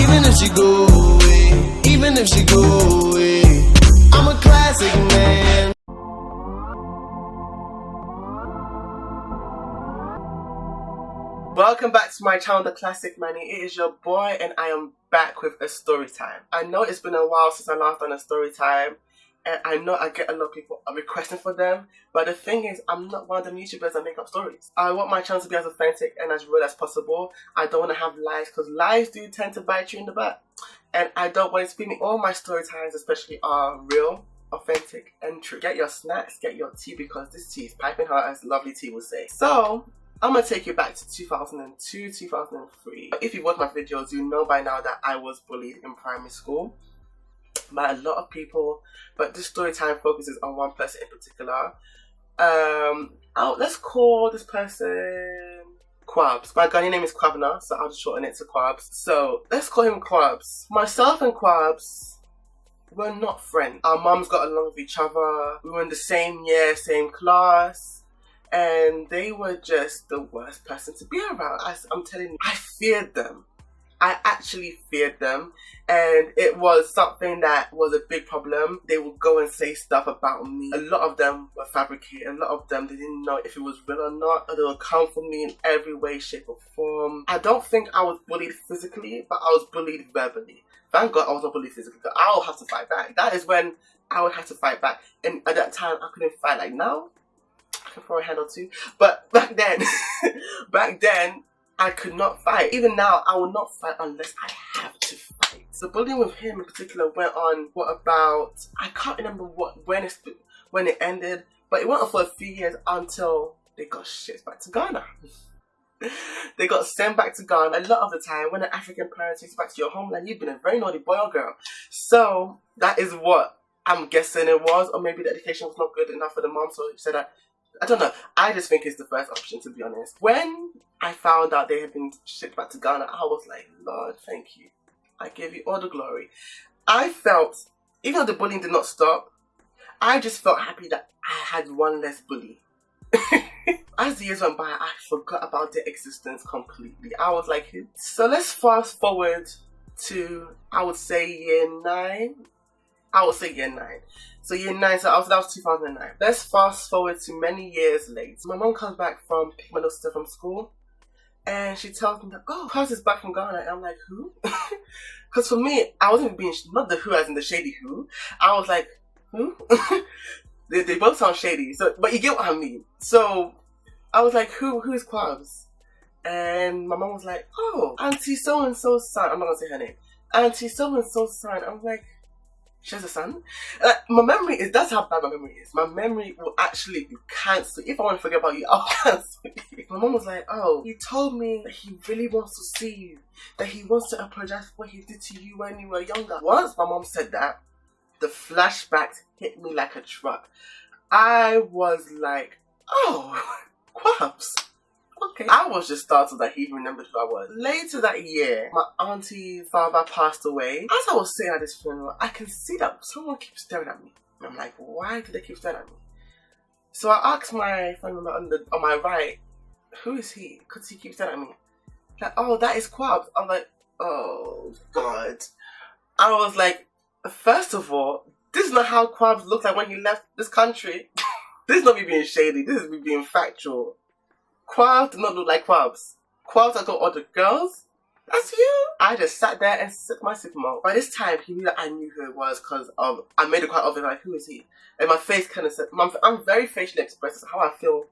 Even if she go away, even if she go away, I'm a classic man. Welcome back to my channel, The Classic Manny. It is your boy and I am back with a story time. I know it's been a while since I last done a story time, and I know I get a lot of people requesting for them, but the thing is, I'm not one of them YouTubers that make up stories. I want my channel to be as authentic and as real as possible. I don't want to have lies, because lies do tend to bite you in the butt. And I don't want it to be me. All my story times especially are real, authentic, and true. Get your snacks, get your tea, because this tea is piping hot, as lovely tea would say. So, I'm going to take you back to 2002, 2003. If you watch my videos, you know by now that I was bullied in primary school by a lot of people, but this story time focuses on one person in particular. Let's call this person Quabs. My guardian name is Quabna, so I'll just shorten it to Quabs. So let's call him Quabs. Myself and Quabs were not friends. Our mums got along with each other. We were in the same year, same class, and they were just the worst person to be around. I'm telling you, I feared them. I actually feared them, and it was something that was a big problem. They would go and say stuff about me. A lot of them were fabricated. A lot of them, they didn't know if it was real or not, or they would come for me in every way, shape or form. I don't think I was bullied physically, but I was bullied verbally. Thank God I was not bullied physically, because I would have to fight back. That is when I would have to fight back, and at that time I couldn't fight like now. I can throw a hand or two, but back then, I could not fight. Even now, I will not fight unless I have to fight. So bullying with him in particular went on, I can't remember when it ended, but it went on for a few years until they got shipped back to Ghana. They got sent back to Ghana. A lot of the time, when an African parent takes you back to your homeland, you've been a very naughty boy or girl. So that is what I'm guessing it was, or maybe the education was not good enough for the mom, so she said that. I don't know. I just think it's the first option, to be honest. When I found out they had been shipped back to Ghana, I was like, Lord, thank you. I give you all the glory. I felt, even though the bullying did not stop, I just felt happy that I had one less bully. As the years went by, I forgot about their existence completely. I was like, so let's fast forward to, I would say year 9. So year 9, so that was 2009. Let's fast forward to many years later. My mom comes back from picking my little sister from school, and she tells me that, oh, Cuz is back from Ghana. And I'm like, who? Because for me, I wasn't being, not the who as in the shady who. I was like, who? they both sound shady, so, but you get what I mean. So I was like, who is Quabs? And my mom was like, oh, Auntie so-and-so's son. I'm not going to say her name. Auntie so-and-so's son. I'm like, she has a son? My memory is, that's how bad my memory is. My memory will actually be cancelled. If I want to forget about you, I'll cancel you. My mom was like, oh, he told me that he really wants to see you. That he wants to apologize for what he did to you when you were younger. Once my mom said that, the flashbacks hit me like a truck. I was like, oh, Quabs. Okay. I was just startled that he even remembered who I was. Later that year, my auntie's father passed away. As I was sitting at this funeral, I can see that someone keeps staring at me. And I'm like, why do they keep staring at me? So I asked my friend on my right, who is he? Because he keeps staring at me. Like, oh, that is Quabs. I'm like, oh, God. I was like, first of all, this is not how Quabs looked like when he left this country. This is not me being shady. This is me being factual. Quabs did not look like Quabs. Quabs that got all the girls? That's you? I just sat there and sipped my Supermalt. By this time, he knew that I knew who it was because I made it quite obvious, like, who is he? And my face kind of said, I'm very facially expressive, so how I feel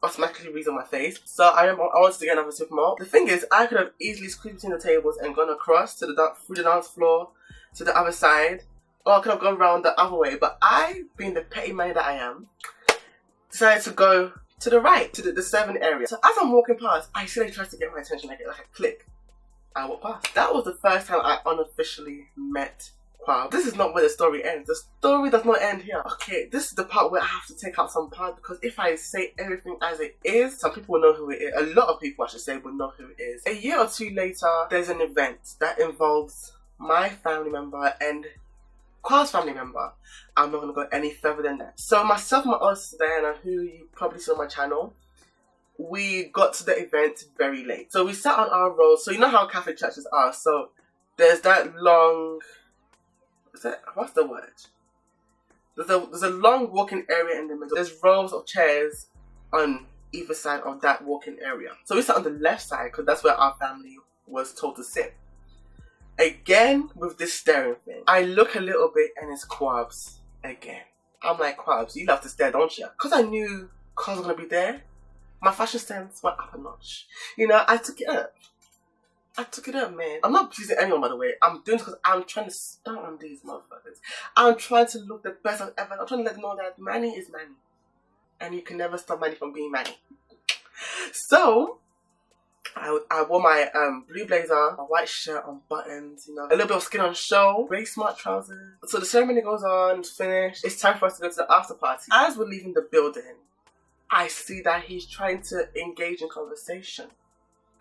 automatically reads on my face. So I wanted to get another Supermalt. The thing is, I could have easily squeezed between the tables and gone across to through the dance floor to the other side, or I could have gone around the other way, but I, being the petty man that I am, decided to go to the right, to the 7 area. So as I'm walking past, I see they tried to get my attention, like a click. I walk past. That was the first time I unofficially met Quabs. This is not where the story ends. The story does not end here. Okay, this is the part where I have to take out some parts, because if I say everything as it is, some people will know who it is. A lot of people, I should say, will know who it is. A year or two later, there's an event that involves my family member and Quabs' family member. I'm not going to go any further than that. So myself and my other sister Diana, who you probably saw on my channel, we got to the event very late. So we sat on our rows. So you know how Catholic churches are. So there's that long, what's the word? There's a long walking area in the middle. There's rows of chairs on either side of that walking area. So we sat on the left side because that's where our family was told to sit. Again, with this staring thing, I look a little bit and it's Quabs again. I'm like, Quabs, you love to stare, don't you? Because I knew cars were going to be there, my fashion sense went up a notch. You know, I took it up. Man. I'm not pleasing anyone, by the way. I'm doing this because I'm trying to start on these motherfuckers. I'm trying to look the best I've ever. I'm trying to let them know that Manny is Manny. And you can never stop Manny from being Manny. So, I wore my blue blazer, a white shirt on buttons, you know, a little bit of skin on show, very smart trousers. So the ceremony goes on, it's finished. It's time for us to go to the after party. As we're leaving the building, I see that he's trying to engage in conversation.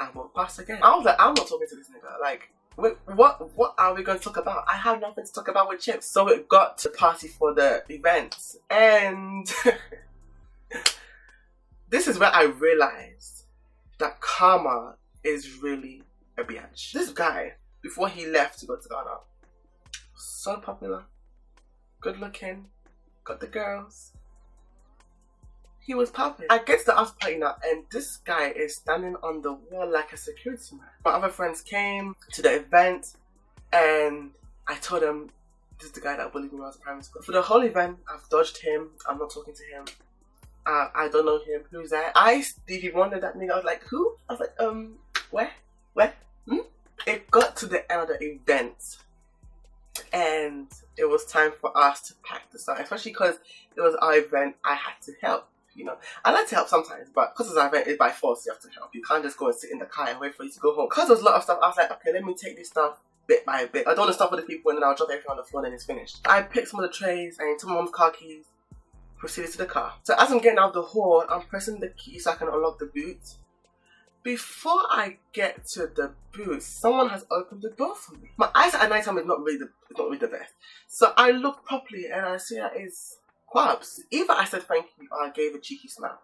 I walk past again. I was like, I'm not talking to this nigga. Like, what are we going to talk about? I have nothing to talk about with Chips. So it got to party for the event. And this is where I realized that karma is really a bitch. This guy, before he left to go to Ghana, so popular, good looking, got the girls. He was popping. I get to the after party now, and this guy is standing on the wall like a security man. My other friends came to the event, and I told them, this is the guy that bullied me when I was in primary school. For the whole event, I've dodged him. I'm not talking to him. I don't know him. Who's that? I Stevie Wonder that nigga. I was like, who? I was like, where? It got to the end of the event, and it was time for us to pack this up. Especially because it was our event, I had to help. You know, I like to help sometimes, but because it's our event, it's by force. You have to help. You can't just go and sit in the car and wait for you to go home. Because there's a lot of stuff, I was like, okay, let me take this stuff bit by bit. I don't want to stop with the people and then I'll drop everything on the floor and then it's finished. I picked some of the trays and took my mom's car keys, proceeded to the car. So as I'm getting out of the hall, I'm pressing the key so I can unlock the boot. Before I get to the boot, someone has opened the door for me. My eyes at night time is not really the best. So I look properly and I see that it's Quabs. Either I said thank you or I gave a cheeky smile.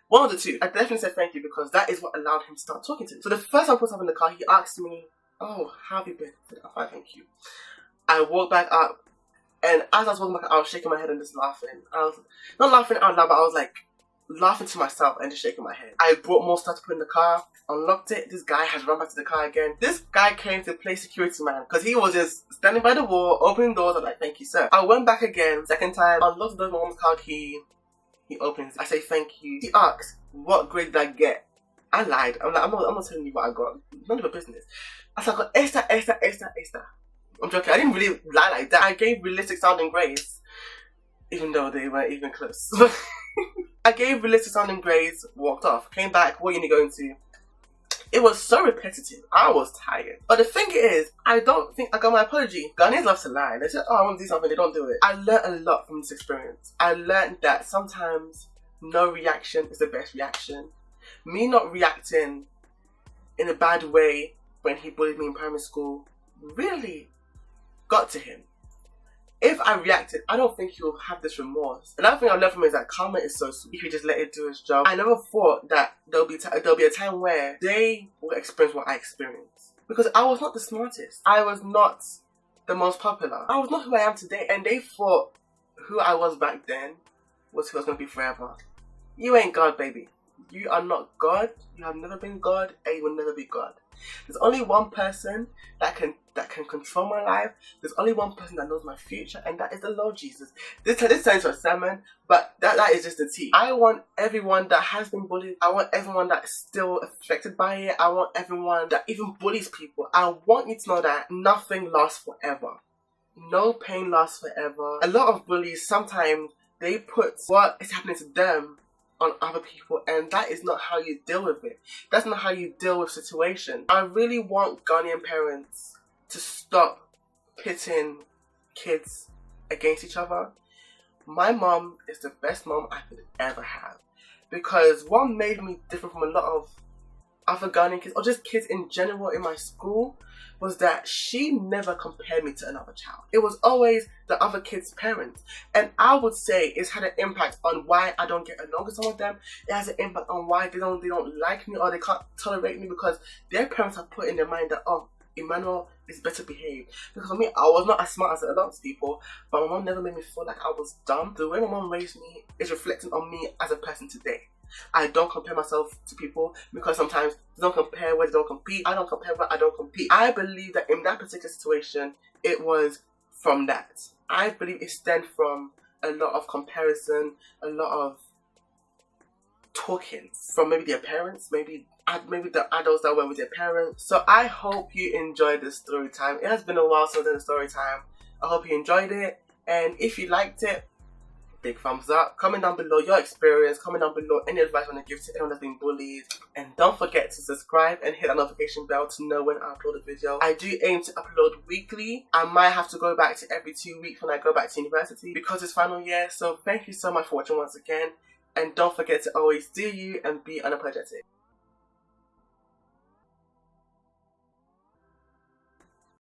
One of the two. I definitely said thank you because that is what allowed him to start talking to me. So the first time I put up in the car, he asked me, oh, how have you been? I said, oh, fine, thank you. I walked back up, and as I was walking back up, I was shaking my head and just laughing. I was not laughing out loud, but I was like laughing to myself and just shaking my head. I brought more stuff to put in the car, unlocked it. This guy has run back to the car again. This guy came to play security man because he was just standing by the wall, opening doors. I'm like, thank you, sir. I went back again, second time, unlocked the door, my mom's car key. He opens. I say thank you. He asks, what grade did I get? I lied. I'm like, I'm not telling you what I got. None of your business. I said, I got esta. I'm joking. I didn't really lie like that. I gave realistic sounding grades, even though they weren't even close. I gave realistic sounding grades, walked off, came back, what uni going to? It was so repetitive. I was tired. But the thing is, I don't think I got my apology. Ghanaians love to lie. They say, oh, I want to do something, they don't do it. I learned a lot from this experience. I learned that sometimes no reaction is the best reaction. Me not reacting in a bad way when he bullied me in primary school really got to him. If I reacted, I don't think he'll have this remorse. Another thing I learned from him is that karma is so sweet if you just let it do its job. I never thought that there'll be a time where they will experience what I experienced. Because I was not the smartest. I was not the most popular. I was not who I am today. And they thought who I was back then was who I was going to be forever. You ain't God, baby. You are not God. You have never been God, and you will never be God. There's only one person that can control my life. There's only one person that knows my future, and that is the Lord Jesus. This turns into a sermon, but that is just the tea. I want everyone that has been bullied. I want everyone that's still affected by it. I want everyone that even bullies people. I want you to know that nothing lasts forever. No pain lasts forever. A lot of bullies, sometimes they put what is happening to them on other people, and that is not how you deal with it. That's not how you deal with situations. I really want Ghanaian parents to stop pitting kids against each other. My mom is the best mom I could ever have, because what made me different from a lot of other Ghanaian kids, or just kids in general in my school, was that she never compared me to another child. It was always the other kid's parents. And I would say it's had an impact on why I don't get along with some of them. It has an impact on why they don't like me or they can't tolerate me, because their parents have put in their mind that, oh, Emmanuel is better behaved. Because for me, I was not as smart as a lot of people, but my mom never made me feel like I was dumb. The way my mom raised me is reflecting on me as a person today. I don't compare myself to people because sometimes they don't compare where they don't compete. I don't compare where I don't compete. I believe that in that particular situation, it was from that. I believe it stemmed from a lot of comparison, a lot of talking from maybe their parents, maybe the adults that were with their parents. So I hope you enjoyed this story time. It has been a while since the story time. I hope you enjoyed it, and if you liked it, big thumbs up. Comment down below your experience. Comment down below any advice you want to give to anyone that's been bullied. And don't forget to subscribe and hit that notification bell to know when I upload a video. I do aim to upload weekly. I might have to go back to every 2 weeks when I go back to university because it's final year. So thank you so much for watching once again. And don't forget to always do you and be unapologetic.